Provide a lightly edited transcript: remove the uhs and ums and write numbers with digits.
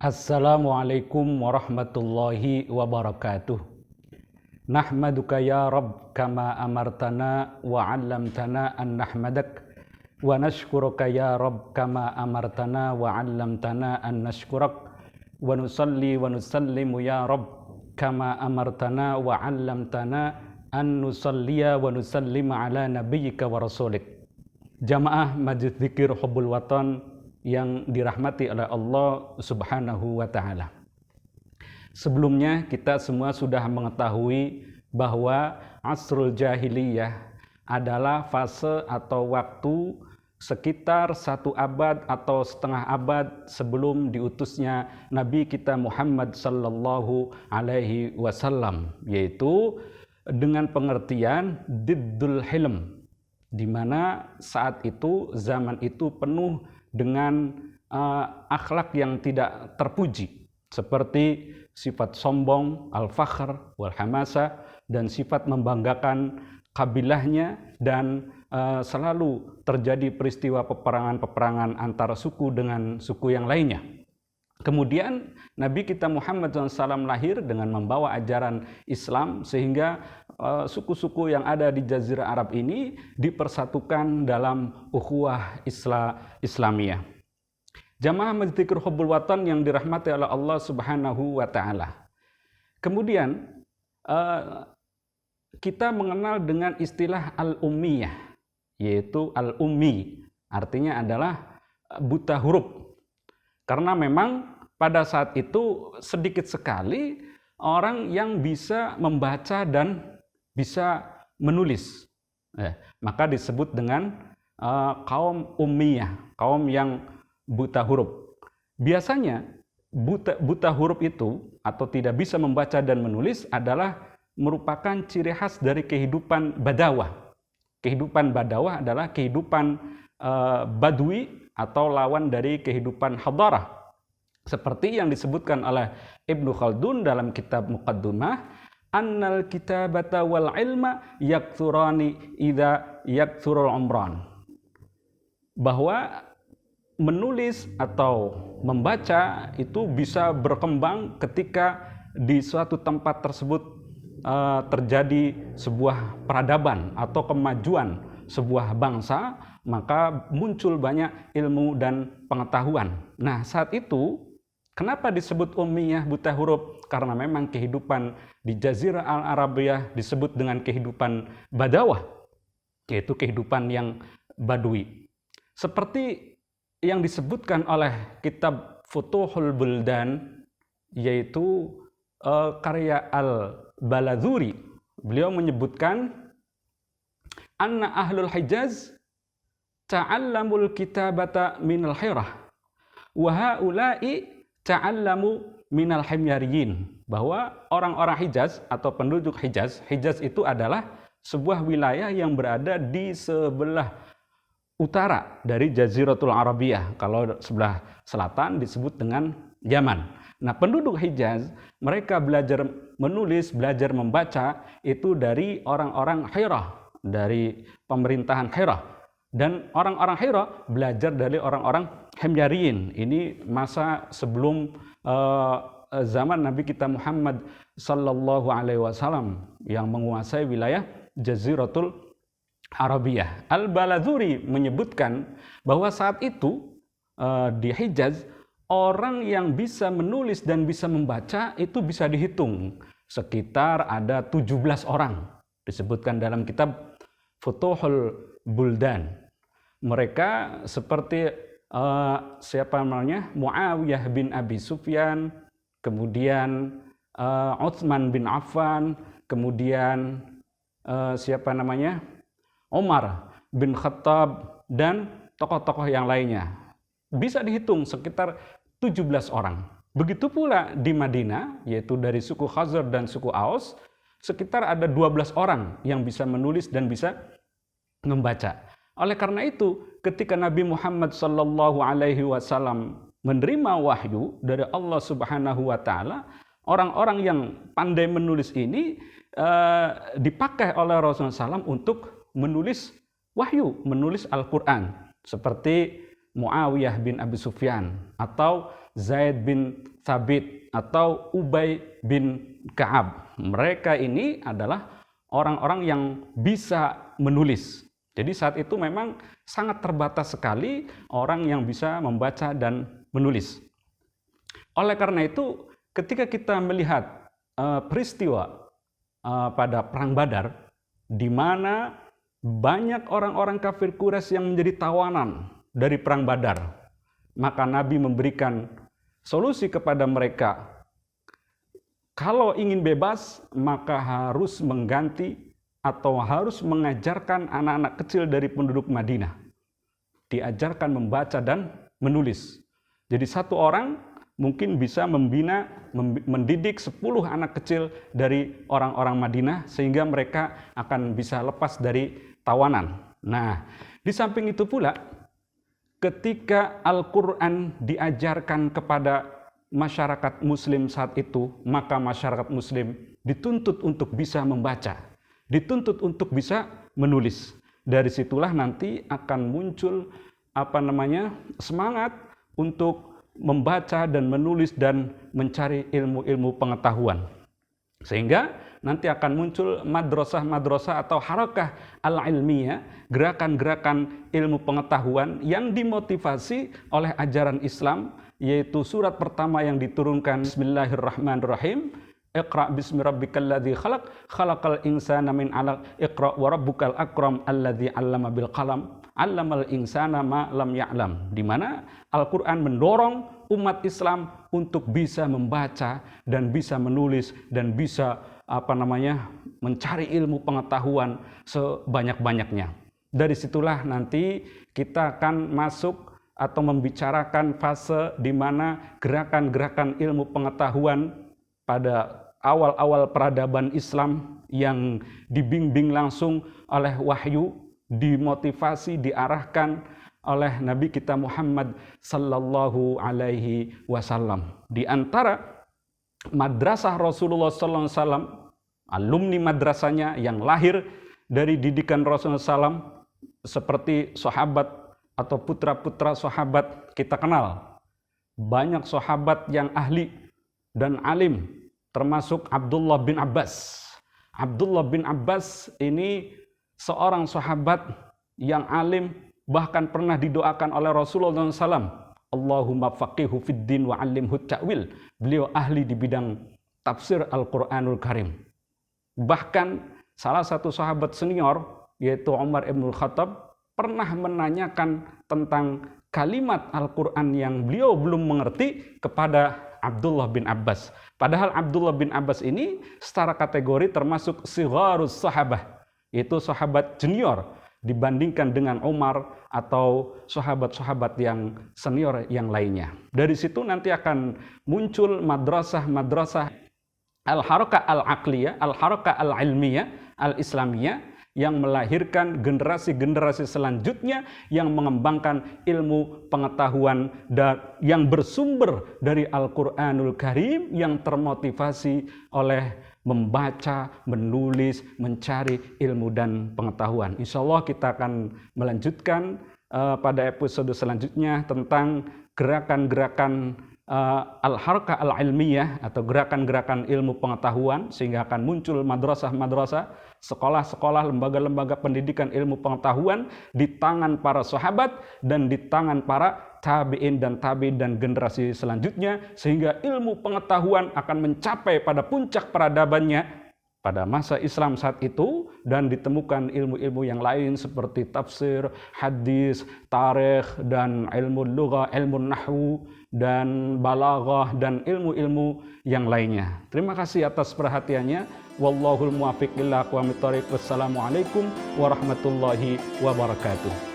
Assalamualaikum warahmatullahi wabarakatuh. Nahmaduka ya Rabb kama amartana wa 'allamtana an nahmadak wa nashkuruka ya Rabb kama amartana wa 'allamtana an nashkurak wa nusalli wa nusallimu ya Rabb kama amartana wa 'allamtana an nusalliya wa nusallima ala nabiyyika wa rasulik. Jamaah Majlis Dzikir Hubbul Watan yang dirahmati oleh Allah Subhanahu wa Ta'ala. Sebelumnya kita semua sudah mengetahui bahwa Asrul Jahiliyah adalah fase atau waktu sekitar 1 abad atau setengah abad sebelum diutusnya Nabi kita Muhammad sallallahu alaihi wasallam, yaitu dengan pengertian diddul hilm, di mana saat itu zaman itu penuh dengan akhlak yang tidak terpuji, seperti sifat sombong, al-fakhr, wal-hamasa, dan sifat membanggakan kabilahnya, dan selalu terjadi peristiwa peperangan-peperangan antara suku dengan suku yang lainnya. Kemudian Nabi kita Muhammad SAW lahir dengan membawa ajaran Islam, sehingga suku-suku yang ada di Jazirah Arab ini dipersatukan dalam ukhuwah Islamiyah. Jamaah Majlis Dzikir Hubbul Watan yang dirahmati oleh Allah Subhanahu wa Ta'ala. Kemudian kita mengenal dengan istilah al-ummiyah, yaitu al-ummi, artinya adalah buta huruf. Karena memang pada saat itu sedikit sekali orang yang bisa membaca dan bisa menulis. Maka disebut dengan kaum ummiyah, kaum yang buta huruf. Biasanya buta huruf itu atau tidak bisa membaca dan menulis adalah merupakan ciri khas dari kehidupan badawah. Kehidupan badawah adalah kehidupan badui atau lawan dari kehidupan hadarah. Seperti yang disebutkan oleh Ibnu Khaldun dalam kitab Muqaddimah, annal kitabata wal ilma yakthurani idza yakthurul umran. Bahwa menulis atau membaca itu bisa berkembang ketika di suatu tempat tersebut terjadi sebuah peradaban atau kemajuan sebuah bangsa, maka muncul banyak ilmu dan pengetahuan. Nah, saat itu kenapa disebut ummiyah, buta huruf? Karena memang kehidupan di Jazirah Al-Arabiyah disebut dengan kehidupan badawah, yaitu kehidupan yang badui. Seperti yang disebutkan oleh kitab Futuhul Buldan, yaitu karya Al-Baladhuri. Beliau menyebutkan anna ahlul Hijaz ta'allamul kitabata minal hirah wa haula'i ta'allamu minal himyariyin. Bahwa orang-orang Hijaz atau penduduk Hijaz, Hijaz itu adalah sebuah wilayah yang berada di sebelah utara dari Jaziratul Arabiyah. Kalau sebelah selatan disebut dengan Yaman. Nah, penduduk Hijaz, mereka belajar menulis, belajar membaca itu dari orang-orang Hirah, dari pemerintahan Hirah. Dan orang-orang Hirah belajar dari orang-orang Himyariyin. Ini masa sebelum zaman Nabi kita Muhammad sallallahu alaihi wasallam yang menguasai wilayah Jaziratul Arabiyah. Al-Baladhuri menyebutkan bahwa saat itu di Hijaz orang yang bisa menulis dan bisa membaca itu bisa dihitung. Sekitar ada 17 orang. Disebutkan dalam kitab Futuhul Buldan. Mereka seperti siapa namanya? Muawiyah bin Abi Sufyan, kemudian Utsman bin Affan, kemudian siapa namanya? Umar bin Khattab, dan tokoh-tokoh yang lainnya. Bisa dihitung sekitar 17 orang. Begitu pula di Madinah, yaitu dari suku Khazar dan suku Aus, sekitar ada 12 orang yang bisa menulis dan bisa membaca. Oleh karena itu, ketika Nabi Muhammad SAW menerima wahyu dari Allah Subhanahu wa Ta'ala, orang-orang yang pandai menulis ini dipakai oleh Rasulullah SAW untuk menulis wahyu, menulis Al-Quran, seperti Muawiyah bin Abi Sufyan atau Zaid bin Thabit atau Ubay bin Ka'ab. Mereka ini adalah orang-orang yang bisa menulis. Jadi saat itu memang sangat terbatas sekali orang yang bisa membaca dan menulis. Oleh karena itu, ketika kita melihat peristiwa pada Perang Badar, di mana banyak orang-orang kafir Quraisy yang menjadi tawanan dari Perang Badar, maka Nabi memberikan solusi kepada mereka. Kalau ingin bebas, maka harus mengganti atau harus mengajarkan anak-anak kecil dari penduduk Madinah. Diajarkan membaca dan menulis. Jadi satu orang mungkin bisa mendidik 10 anak kecil dari orang-orang Madinah sehingga mereka akan bisa lepas dari tawanan. Nah, di samping itu pula, ketika Al-Quran diajarkan kepada masyarakat muslim saat itu, maka masyarakat muslim dituntut untuk bisa membaca, dituntut untuk bisa menulis. Dari situlah nanti akan muncul semangat untuk membaca dan menulis dan mencari ilmu-ilmu pengetahuan. Sehingga nanti akan muncul madrasah-madrasah atau harakah al-ilmiyah, gerakan-gerakan ilmu pengetahuan yang dimotivasi oleh ajaran Islam, yaitu surat pertama yang diturunkan, Bismillahirrahmanirrahim, Iqra bismi rabbikal ladzi khalaq, khalaqal insana min 'alaq, Iqra wa rabbukal akram alladzi 'allama bil qalam, 'allamal insana ma lam ya'lam. Di mana Al-Qur'an mendorong umat Islam untuk bisa membaca dan bisa menulis dan bisa mencari ilmu pengetahuan sebanyak-banyaknya. Dari situlah nanti kita akan masuk atau membicarakan fase di mana gerakan-gerakan ilmu pengetahuan pada awal-awal peradaban Islam yang dibimbing langsung oleh wahyu, dimotivasi, diarahkan oleh Nabi kita Muhammad sallallahu alaihi wasallam. Di antara madrasah Rasulullah sallallahu alaihi wasallam, alumni madrasahnya yang lahir dari didikan Rasulullah SAW, seperti sahabat atau putra-putra sahabat kita kenal. Banyak sahabat yang ahli dan alim, termasuk Abdullah bin Abbas. Abdullah bin Abbas ini seorang sahabat yang alim, bahkan pernah didoakan oleh Rasulullah SAW, Allahumma faqihu fid din wa 'allimhu ta'wil. Beliau ahli di bidang tafsir Al-Qur'anul Karim. Bahkan salah satu sahabat senior, yaitu Umar ibn Khattab, pernah menanyakan tentang kalimat Al-Quran yang beliau belum mengerti kepada Abdullah bin Abbas. Padahal Abdullah bin Abbas ini secara kategori termasuk sigharus sahabah, yaitu sahabat junior dibandingkan dengan Umar atau sahabat-sahabat yang senior yang lainnya. Dari situ nanti akan muncul madrasah-madrasah al-harakah al-aqliyah, al-harakah al-ilmiyah, al-islamiyah, yang melahirkan generasi-generasi selanjutnya yang mengembangkan ilmu pengetahuan dan yang bersumber dari Al-Quranul Karim, yang termotivasi oleh membaca, menulis, mencari ilmu dan pengetahuan. Insya Allah kita akan melanjutkan pada episode selanjutnya tentang gerakan-gerakan al-harakah al-ilmiyah atau gerakan-gerakan ilmu pengetahuan, sehingga akan muncul madrasah-madrasah, sekolah-sekolah, lembaga-lembaga pendidikan ilmu pengetahuan di tangan para sahabat dan di tangan para tabi'in dan tabi'in dan generasi selanjutnya, sehingga ilmu pengetahuan akan mencapai pada puncak peradabannya pada masa Islam saat itu, dan ditemukan ilmu-ilmu yang lain seperti tafsir, hadis, tarikh, dan ilmu lughah, ilmu nahwu, dan balaghah, dan ilmu-ilmu yang lainnya. Terima kasih atas perhatiannya. Wallahul muwaffiq ila aqwamit thoriq. Wassalamualaikum warahmatullahi wabarakatuh.